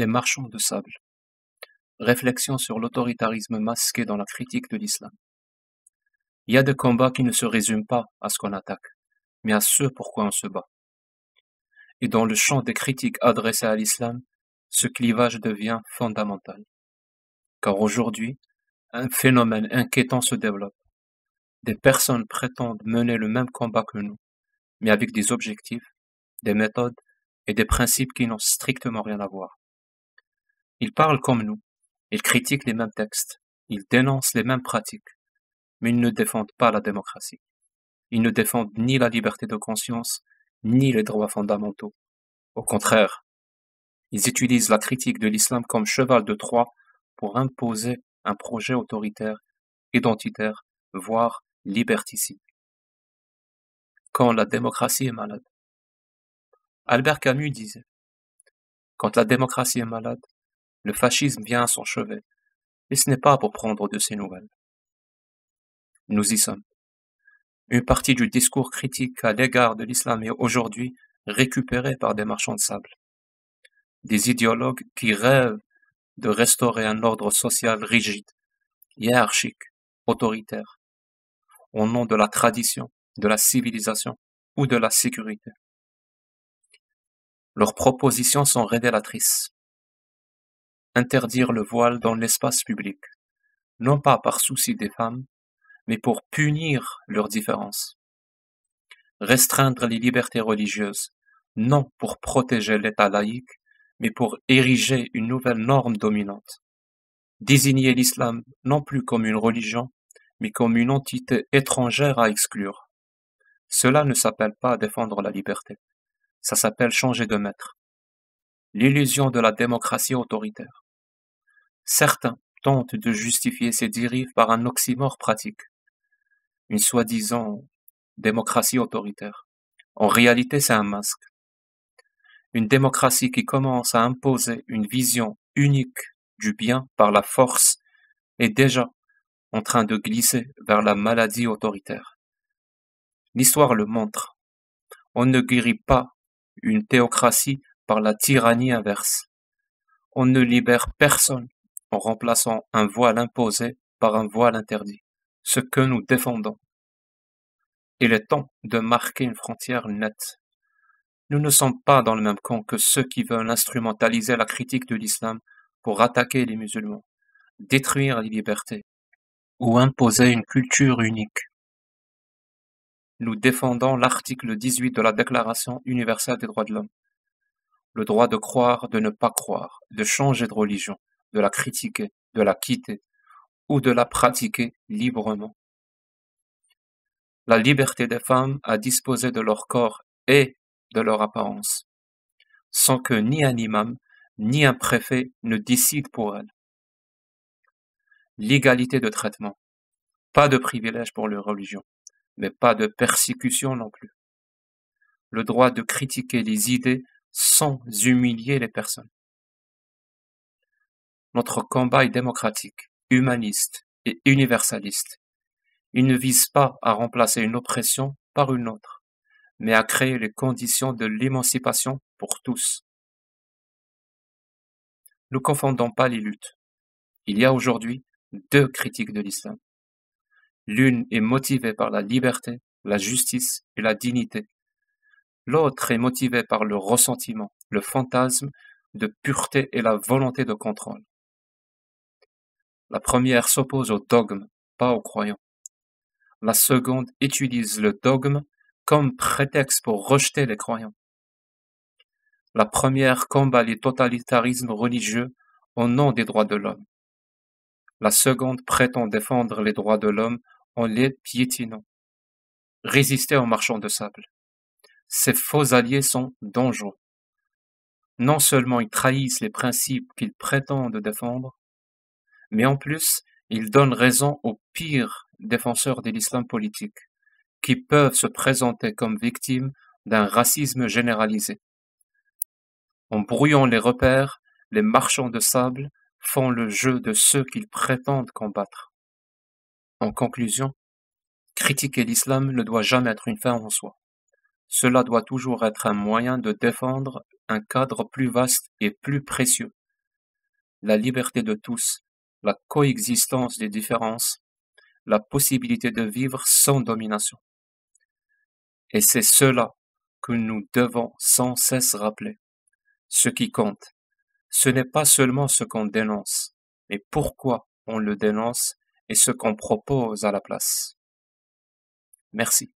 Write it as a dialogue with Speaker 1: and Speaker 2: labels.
Speaker 1: Les marchands de sable. Réflexion sur l'autoritarisme masqué dans la critique de l'islam. Il y a des combats qui ne se résument pas à ce qu'on attaque, mais à ce pourquoi on se bat. Et dans le champ des critiques adressées à l'islam, ce clivage devient fondamental. Car aujourd'hui, un phénomène inquiétant se développe. Des personnes prétendent mener le même combat que nous, mais avec des objectifs, des méthodes et des principes qui n'ont strictement rien à voir. Ils parlent comme nous, ils critiquent les mêmes textes, ils dénoncent les mêmes pratiques, mais ils ne défendent pas la démocratie. Ils ne défendent ni la liberté de conscience, ni les droits fondamentaux. Au contraire, ils utilisent la critique de l'islam comme cheval de Troie pour imposer un projet autoritaire, identitaire, voire liberticide. Quand la démocratie est malade. Albert Camus disait « Quand la démocratie est malade, le fascisme vient à son chevet, et ce n'est pas pour prendre de ses nouvelles. » Nous y sommes. Une partie du discours critique à l'égard de l'islam est aujourd'hui récupérée par des marchands de sable. Des idéologues qui rêvent de restaurer un ordre social rigide, hiérarchique, autoritaire, au nom de la tradition, de la civilisation ou de la sécurité. Leurs propositions sont révélatrices. Interdire le voile dans l'espace public, non pas par souci des femmes, mais pour punir leurs différences. Restreindre les libertés religieuses, non pour protéger l'État laïque, mais pour ériger une nouvelle norme dominante. Désigner l'islam non plus comme une religion, mais comme une entité étrangère à exclure. Cela ne s'appelle pas défendre la liberté, ça s'appelle changer de maître. L'illusion de la démocratie autoritaire. Certains tentent de justifier ces dérives par un oxymore pratique, une soi-disant démocratie autoritaire. En réalité, c'est un masque. Une démocratie qui commence à imposer une vision unique du bien par la force est déjà en train de glisser vers la maladie autoritaire. L'histoire le montre. On ne guérit pas une théocratie par la tyrannie inverse. On ne libère personne en remplaçant un voile imposé par un voile interdit, ce que nous défendons. Il est temps de marquer une frontière nette. Nous ne sommes pas dans le même camp que ceux qui veulent instrumentaliser la critique de l'islam pour attaquer les musulmans, détruire les libertés ou imposer une culture unique. Nous défendons l'article 18 de la Déclaration universelle des droits de l'homme. Le droit de croire, de ne pas croire, de changer de religion, de la critiquer, de la quitter ou de la pratiquer librement. La liberté des femmes à disposer de leur corps et de leur apparence, sans que ni un imam ni un préfet ne décide pour elles. L'égalité de traitement, pas de privilèges pour les religions, mais pas de persécution non plus. Le droit de critiquer les idées sans humilier les personnes. Notre combat est démocratique, humaniste et universaliste. Il ne vise pas à remplacer une oppression par une autre, mais à créer les conditions de l'émancipation pour tous. Ne confondons pas les luttes. Il y a aujourd'hui deux critiques de l'islam. L'une est motivée par la liberté, la justice et la dignité. L'autre est motivée par le ressentiment, le fantasme de pureté et la volonté de contrôle. La première s'oppose au dogme, pas aux croyants. La seconde utilise le dogme comme prétexte pour rejeter les croyants. La première combat les totalitarismes religieux au nom des droits de l'homme. La seconde prétend défendre les droits de l'homme en les piétinant. Résister aux marchands de sable. Ces faux alliés sont dangereux. Non seulement ils trahissent les principes qu'ils prétendent défendre, mais en plus, ils donnent raison aux pires défenseurs de l'islam politique, qui peuvent se présenter comme victimes d'un racisme généralisé. En brouillant les repères, les marchands de sable font le jeu de ceux qu'ils prétendent combattre. En conclusion, critiquer l'islam ne doit jamais être une fin en soi. Cela doit toujours être un moyen de défendre un cadre plus vaste et plus précieux, la liberté de tous, la coexistence des différences, la possibilité de vivre sans domination. Et c'est cela que nous devons sans cesse rappeler. Ce qui compte, ce n'est pas seulement ce qu'on dénonce, mais pourquoi on le dénonce et ce qu'on propose à la place. Merci.